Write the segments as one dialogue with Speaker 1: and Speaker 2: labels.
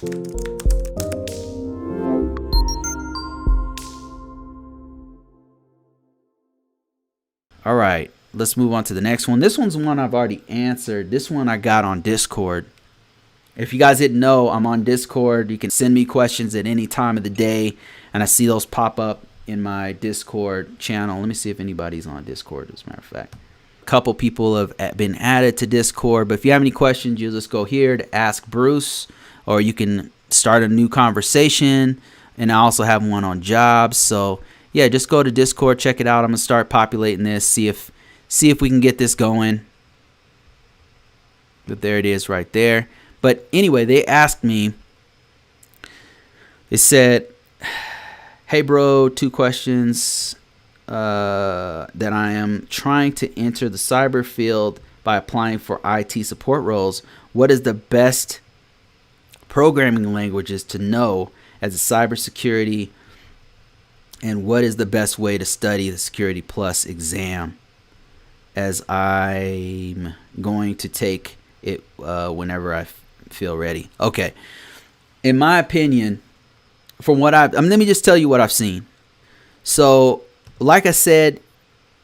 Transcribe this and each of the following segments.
Speaker 1: All right, let's move on to the next one. This one's one I've already answered. This one I got on Discord. If you guys didn't know, I'm on Discord. You can send me questions at any time of the day, and I see those pop up in my Discord channel. Let me see if anybody's on Discord, as a matter of fact. A couple people have been added to Discord, but if you have any questions, you'll just go here to Ask Bruce, or you can start a new conversation, and I also have one on jobs. So yeah, just go to Discord, check it out. I'm gonna start populating this, see if we can get this going. But there it is right there. But anyway, they asked me, they said, hey bro, 2 questions that I am trying to enter the cyber field by applying for IT support roles. What is the best programming languages to know as a cybersecurity, and what is the best way to study the Security Plus exam, as I'm going to take it whenever I feel ready? Okay, in my opinion, from what let me just tell you what I've seen. So like I said,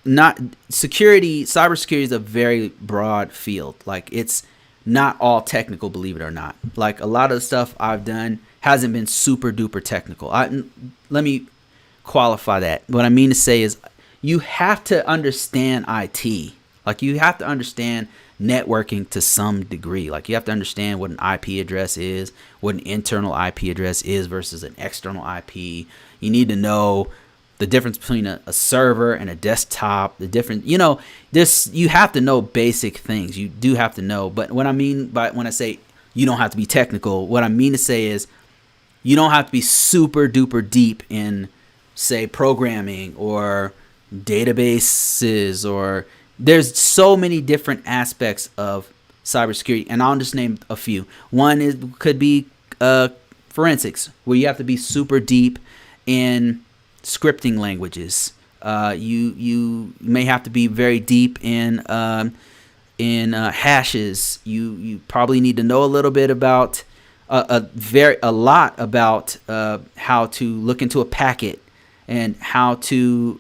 Speaker 1: cybersecurity is a very broad field. Like, it's not all technical, believe it or not. Like, a lot of the stuff I've done hasn't been super duper technical. Let me qualify that. What I mean to say is, you have to understand IT. Like, you have to understand networking to some degree. Like, you have to understand what an IP address is, what an internal IP address is versus an external IP. You need to know the difference between a server and a desktop, the different, you have to know basic things. You do have to know. But what I mean by when I say you don't have to be technical, what I mean to say is, you don't have to be super duper deep in, say, programming or databases, or there's so many different aspects of cybersecurity, and I'll just name a few. One could be forensics, where you have to be super deep in scripting languages. You may have to be very deep in hashes. You probably need to know a little bit about a lot about how to look into a packet, and how to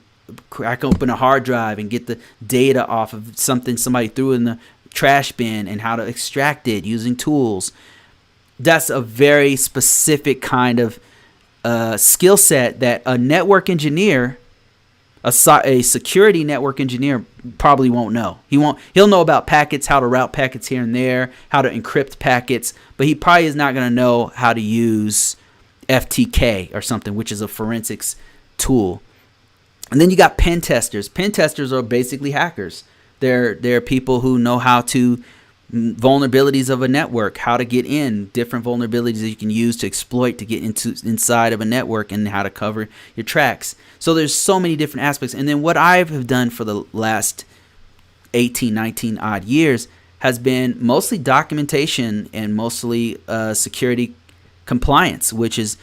Speaker 1: crack open a hard drive and get the data off of something somebody threw in the trash bin, and how to extract it using tools. That's a very specific kind of skill set that a network engineer, a security network engineer, probably won't know. He'll know about packets, how to route packets here and there, how to encrypt packets, but he probably is not going to know how to use FTK or something, which is a forensics tool. And then you got pen testers. Pen testers are basically hackers. They're people who know how to vulnerabilities of a network, how to get in, different vulnerabilities that you can use to exploit to get inside of a network, and how to cover your tracks. So there's so many different aspects. And then what I have done for the last 18, 19 odd years has been mostly documentation and mostly security compliance, which is,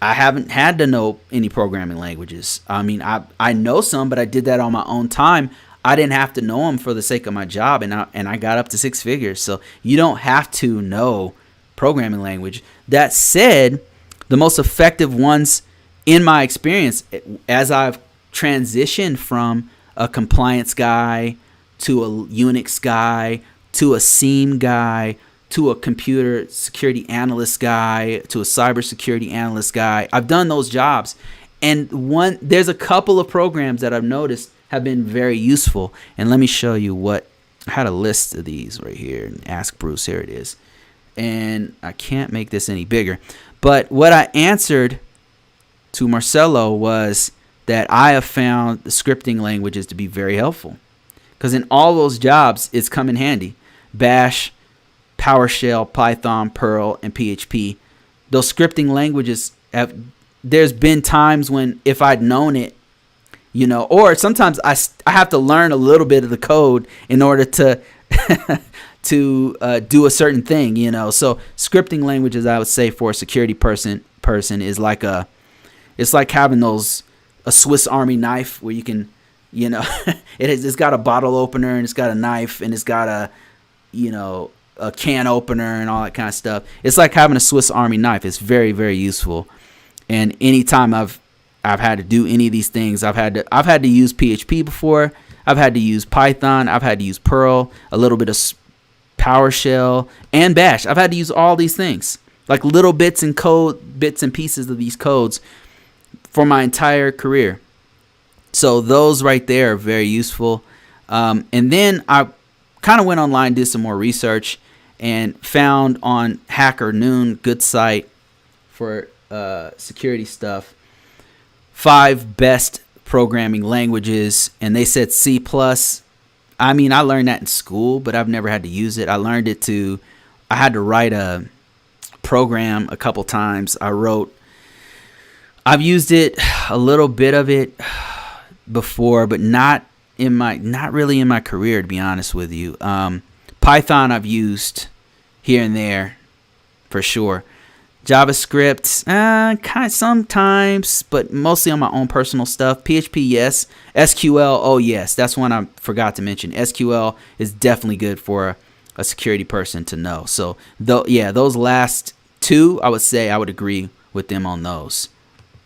Speaker 1: I haven't had to know any programming languages. I mean, I know some, but I did that on my own time. I didn't have to know them for the sake of my job, and I got up to 6 figures. So you don't have to know programming language. That said, the most effective ones, in my experience, as I've transitioned from a compliance guy to a Unix guy to a SIEM guy to a computer security analyst guy to a cybersecurity analyst guy, I've done those jobs, and there's a couple of programs that I've noticed have been very useful. And let me show you what I had a list of these right here. And Ask Bruce, here it is. And I can't make this any bigger. But what I answered to Marcelo was that I have found the scripting languages to be very helpful, because in all those jobs, it's come in handy. Bash, PowerShell, Python, Perl, and PHP. Those scripting languages there's been times when, if I'd known it, or sometimes I have to learn a little bit of the code in order to do a certain thing, So scripting languages, I would say, for a security person is like it's like having a Swiss Army knife, where you can, it's got a bottle opener, and it's got a knife, and it's got a a can opener and all that kind of stuff. It's like having a Swiss Army knife. It's very, very useful. And anytime I've had to do any of these things, I've had to use PHP before. I've had to use Python. I've had to use Perl, a little bit of PowerShell, and Bash. I've had to use all these things, like little bits and pieces of these codes for my entire career. So those right there are very useful. And then I kind of went online, did some more research, and found on Hacker Noon, good site for security stuff, 5 best programming languages, and they said C+. I mean, I learned that in school, but I've never had to use it. I had to write a program a couple times. I've used it, a little bit of it before, but not really in my career, to be honest with you. Python I've used here and there for sure. JavaScript, kind of sometimes, but mostly on my own personal stuff. PHP, yes. SQL, oh yes, that's one I forgot to mention. SQL is definitely good for a security person to know. So, those last 2, I would say I would agree with them on those.